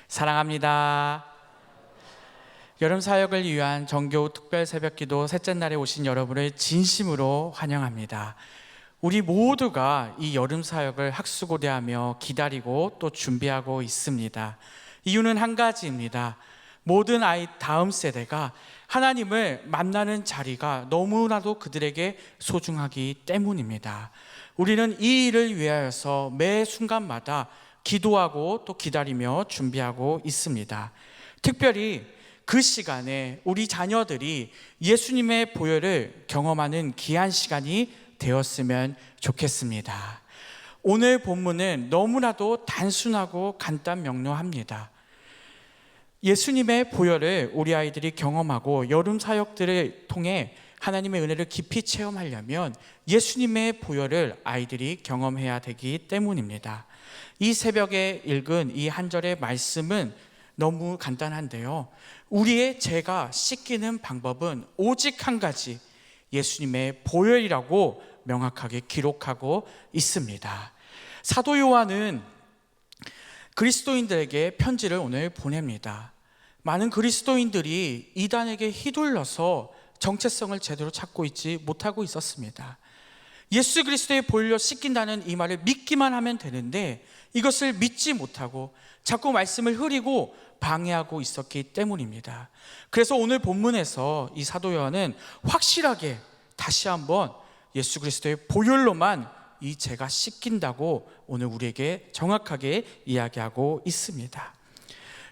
사랑합니다. 여름 사역을 위한 정교 특별 새벽기도 셋째 날에 오신 여러분을 진심으로 환영합니다. 우리 모두가 이 여름 사역을 학수고대하며 기다리고 또 준비하고 있습니다. 이유는 한 가지입니다. 모든 아이 다음 세대가 하나님을 만나는 자리가 너무나도 그들에게 소중하기 때문입니다. 우리는 이 일을 위하여서 매 순간마다 기도하고 또 기다리며 준비하고 있습니다. 특별히 그 시간에 우리 자녀들이 예수님의 보혈을 경험하는 귀한 시간이 되었으면 좋겠습니다. 오늘 본문은 너무나도 단순하고 간단 명료합니다. 예수님의 보혈을 우리 아이들이 경험하고 여름 사역들을 통해 하나님의 은혜를 깊이 체험하려면 예수님의 보혈을 아이들이 경험해야 되기 때문입니다. 이 새벽에 읽은 이 한 절의 말씀은 너무 간단한데요, 우리의 죄가 씻기는 방법은 오직 한 가지, 예수님의 보혈이라고 명확하게 기록하고 있습니다. 사도 요한은 그리스도인들에게 편지를 오늘 보냅니다. 많은 그리스도인들이 이단에게 휘둘려서 정체성을 제대로 찾고 있지 못하고 있었습니다. 예수 그리스도의 보혈로 씻긴다는 이 말을 믿기만 하면 되는데 이것을 믿지 못하고 자꾸 말씀을 흐리고 방해하고 있었기 때문입니다. 그래서 오늘 본문에서 이 사도 요한은 확실하게 다시 한번 예수 그리스도의 보혈로만 이 죄가 씻긴다고 오늘 우리에게 정확하게 이야기하고 있습니다.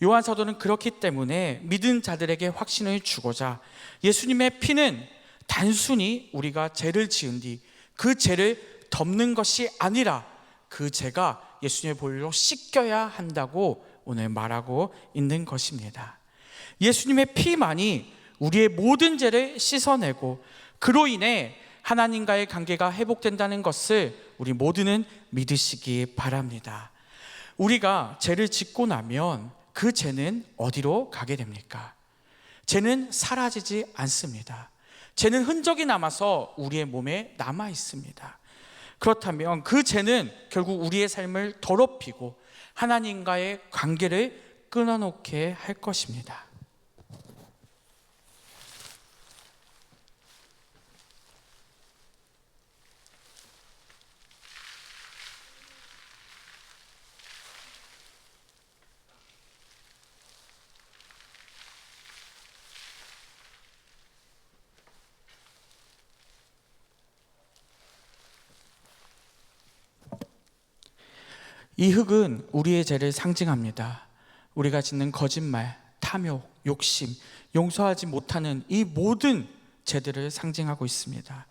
요한 사도는 그렇기 때문에 믿은 자들에게 확신을 주고자 예수님의 피는 단순히 우리가 죄를 지은 뒤 그 죄를 덮는 것이 아니라 그 죄가 예수님의 보혈로 씻겨야 한다고 오늘 말하고 있는 것입니다. 예수님의 피만이 우리의 모든 죄를 씻어내고 그로 인해 하나님과의 관계가 회복된다는 것을 우리 모두는 믿으시기 바랍니다. 우리가 죄를 짓고 나면 그 죄는 어디로 가게 됩니까? 죄는 사라지지 않습니다. 죄는 흔적이 남아서 우리의 몸에 남아 있습니다. 그렇다면 그 죄는 결국 우리의 삶을 더럽히고 하나님과의 관계를 끊어놓게 할 것입니다. 이 흙은 우리의 죄를 상징합니다. 우리가 짓는 거짓말, 탐욕, 욕심, 용서하지 못하는 이 모든 죄들을 상징하고 있습니다.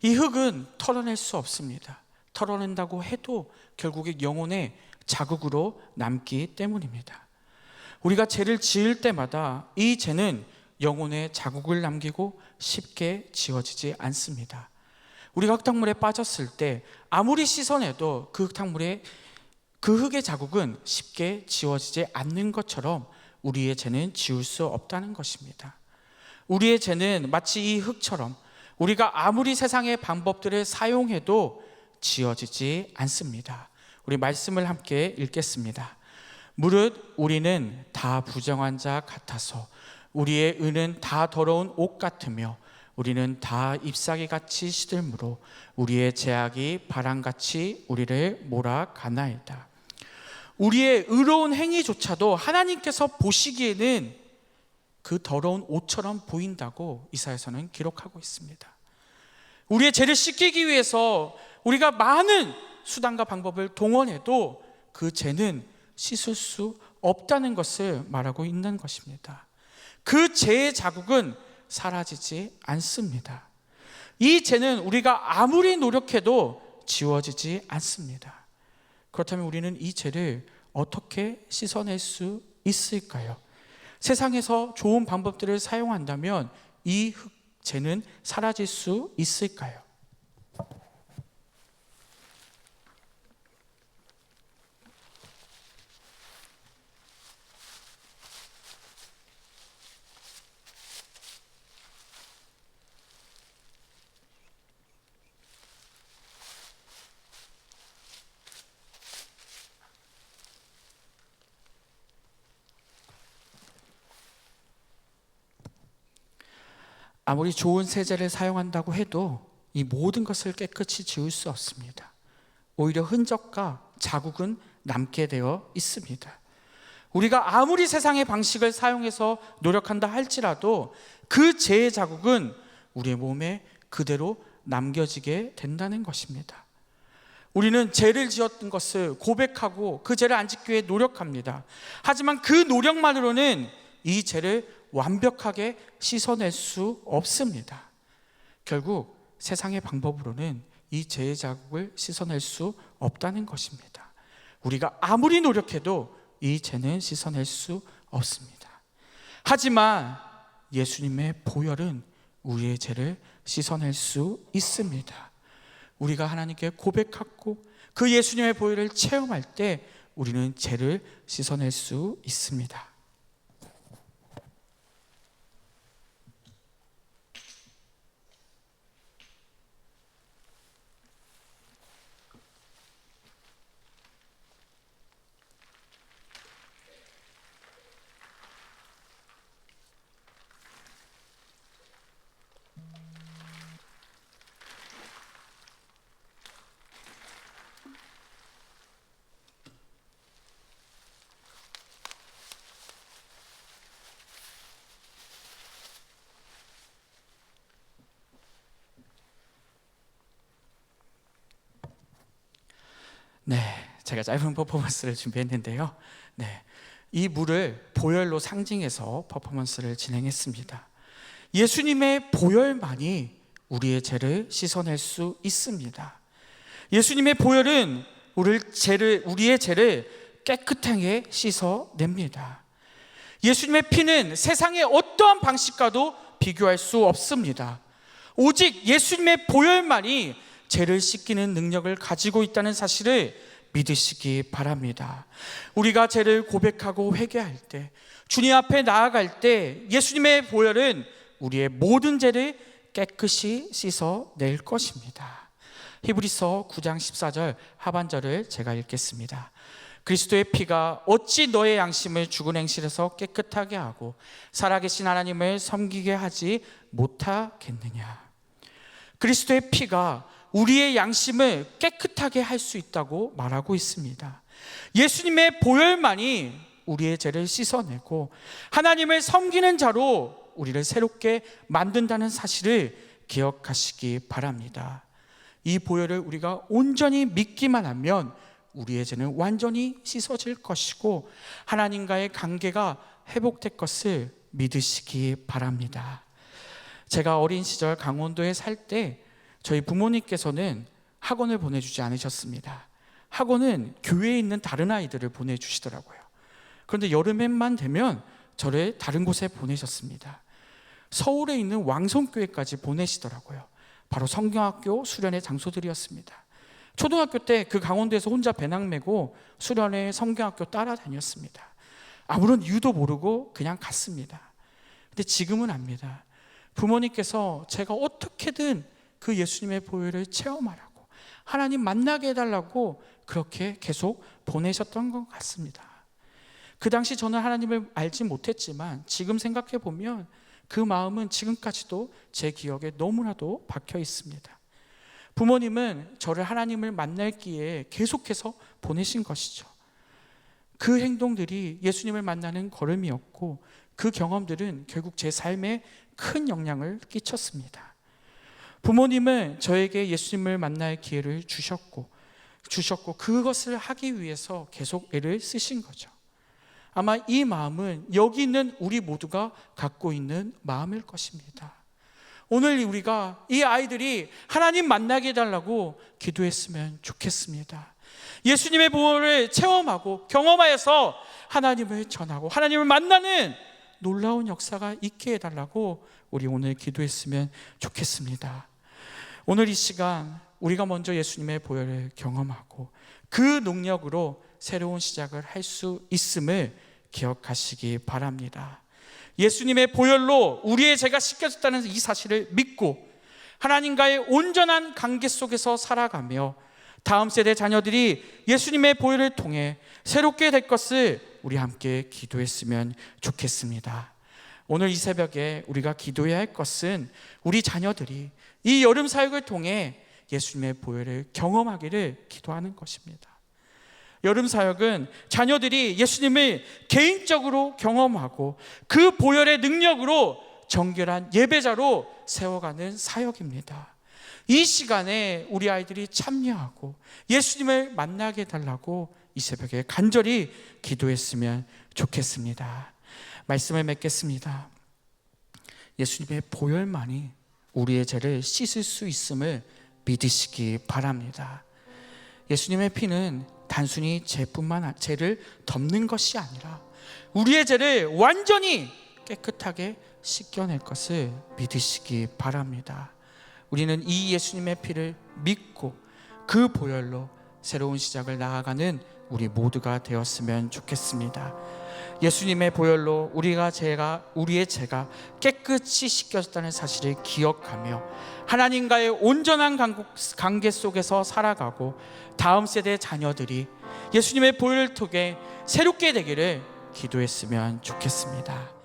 이 흙은 털어낼 수 없습니다. 털어낸다고 해도 결국에 영혼의 자국으로 남기 때문입니다. 우리가 죄를 지을 때마다 이 죄는 영혼의 자국을 남기고 쉽게 지워지지 않습니다. 우리가 흙탕물에 빠졌을 때 아무리 씻어내도 그 흙의 자국은 쉽게 지워지지 않는 것처럼 우리의 죄는 지울 수 없다는 것입니다. 우리의 죄는 마치 이 흙처럼 우리가 아무리 세상의 방법들을 사용해도 지워지지 않습니다. 우리 말씀을 함께 읽겠습니다. 무릇 우리는 다 부정한 자 같아서 우리의 의는 다 더러운 옷 같으며 우리는 다 잎사귀같이 시들므로 우리의 죄악이 바람같이 우리를 몰아가나이다. 우리의 의로운 행위조차도 하나님께서 보시기에는 그 더러운 옷처럼 보인다고 이사야서는 기록하고 있습니다. 우리의 죄를 씻기기 위해서 우리가 많은 수단과 방법을 동원해도 그 죄는 씻을 수 없다는 것을 말하고 있는 것입니다. 그 죄의 자국은 사라지지 않습니다. 이 죄는 우리가 아무리 노력해도 지워지지 않습니다. 그렇다면 우리는 이 죄를 어떻게 씻어낼 수 있을까요? 세상에서 좋은 방법들을 사용한다면 이 죄는 사라질 수 있을까요? 아무리 좋은 세제를 사용한다고 해도 이 모든 것을 깨끗이 지울 수 없습니다. 오히려 흔적과 자국은 남게 되어 있습니다. 우리가 아무리 세상의 방식을 사용해서 노력한다 할지라도 그 죄의 자국은 우리의 몸에 그대로 남겨지게 된다는 것입니다. 우리는 죄를 지었던 것을 고백하고 그 죄를 안 짓기 위해 노력합니다. 하지만 그 노력만으로는 이 죄를 완벽하게 씻어낼 수 없습니다. 결국 세상의 방법으로는 이 죄의 자국을 씻어낼 수 없다는 것입니다. 우리가 아무리 노력해도 이 죄는 씻어낼 수 없습니다. 하지만 예수님의 보혈은 우리의 죄를 씻어낼 수 있습니다. 우리가 하나님께 고백하고 그 예수님의 보혈을 체험할 때 우리는 죄를 씻어낼 수 있습니다. 네, 제가 짧은 퍼포먼스를 준비했는데요. 네, 이 물을 보혈로 상징해서 퍼포먼스를 진행했습니다. 예수님의 보혈만이 우리의 죄를 씻어낼 수 있습니다. 예수님의 보혈은 우리의 죄를 깨끗하게 씻어냅니다. 예수님의 피는 세상의 어떠한 방식과도 비교할 수 없습니다. 오직 예수님의 보혈만이 죄를 씻기는 능력을 가지고 있다는 사실을 믿으시기 바랍니다. 우리가 죄를 고백하고 회개할 때, 주님 앞에 나아갈 때 예수님의 보혈은 우리의 모든 죄를 깨끗이 씻어낼 것입니다. 히브리서 9장 14절 하반절을 제가 읽겠습니다. 그리스도의 피가 어찌 너의 양심을 죽은 행실에서 깨끗하게 하고 살아계신 하나님을 섬기게 하지 못하겠느냐. 그리스도의 피가 우리의 양심을 깨끗하게 할 수 있다고 말하고 있습니다. 예수님의 보혈만이 우리의 죄를 씻어내고 하나님을 섬기는 자로 우리를 새롭게 만든다는 사실을 기억하시기 바랍니다. 이 보혈을 우리가 온전히 믿기만 하면 우리의 죄는 완전히 씻어질 것이고 하나님과의 관계가 회복될 것을 믿으시기 바랍니다. 제가 어린 시절 강원도에 살 때 저희 부모님께서는 학원을 보내주지 않으셨습니다. 학원은 교회에 있는 다른 아이들을 보내주시더라고요. 그런데 여름에만 되면 저를 다른 곳에 보내셨습니다. 서울에 있는 왕성교회까지 보내시더라고요. 바로 성경학교 수련회 장소들이었습니다. 초등학교 때 그 강원도에서 혼자 배낭 메고 수련회 성경학교 따라다녔습니다. 아무런 이유도 모르고 그냥 갔습니다. 근데 지금은 압니다. 부모님께서 제가 어떻게든 그 예수님의 보혈을 체험하라고, 하나님 만나게 해달라고 그렇게 계속 보내셨던 것 같습니다. 그 당시 저는 하나님을 알지 못했지만 지금 생각해 보면 그 마음은 지금까지도 제 기억에 너무나도 박혀 있습니다. 부모님은 저를 하나님을 만날 기에 계속해서 보내신 것이죠. 그 행동들이 예수님을 만나는 걸음이었고 그 경험들은 결국 제 삶에 큰 영향을 끼쳤습니다. 부모님은 저에게 예수님을 만날 기회를 주셨고 그것을 하기 위해서 계속 애를 쓰신 거죠. 아마 이 마음은 여기 있는 우리 모두가 갖고 있는 마음일 것입니다. 오늘 우리가 이 아이들이 하나님 만나게 해달라고 기도했으면 좋겠습니다. 예수님의 보혈을 체험하고 경험하여서 하나님을 전하고 하나님을 만나는 놀라운 역사가 있게 해달라고 우리 오늘 기도했으면 좋겠습니다. 오늘 이 시간 우리가 먼저 예수님의 보혈을 경험하고 그 능력으로 새로운 시작을 할 수 있음을 기억하시기 바랍니다. 예수님의 보혈로 우리의 죄가 씻겨졌다는 이 사실을 믿고 하나님과의 온전한 관계 속에서 살아가며 다음 세대 자녀들이 예수님의 보혈을 통해 새롭게 될 것을 우리 함께 기도했으면 좋겠습니다. 오늘 이 새벽에 우리가 기도해야 할 것은 우리 자녀들이 이 여름 사역을 통해 예수님의 보혈을 경험하기를 기도하는 것입니다. 여름 사역은 자녀들이 예수님을 개인적으로 경험하고 그 보혈의 능력으로 정결한 예배자로 세워가는 사역입니다. 이 시간에 우리 아이들이 참여하고 예수님을 만나게 해달라고 이 새벽에 간절히 기도했으면 좋겠습니다. 말씀을 맺겠습니다. 예수님의 보혈만이 우리의 죄를 씻을 수 있음을 믿으시기 바랍니다. 예수님의 피는 단순히 죄를 덮는 것이 아니라 우리의 죄를 완전히 깨끗하게 씻겨낼 것을 믿으시기 바랍니다. 우리는 이 예수님의 피를 믿고 그 보혈로 새로운 시작을 나아가는 우리 모두가 되었으면 좋겠습니다. 예수님의 보혈로 우리의 죄가 깨끗이 씻겨졌다는 사실을 기억하며 하나님과의 온전한 관계 속에서 살아가고 다음 세대 자녀들이 예수님의 보혈을 통해 새롭게 되기를 기도했으면 좋겠습니다.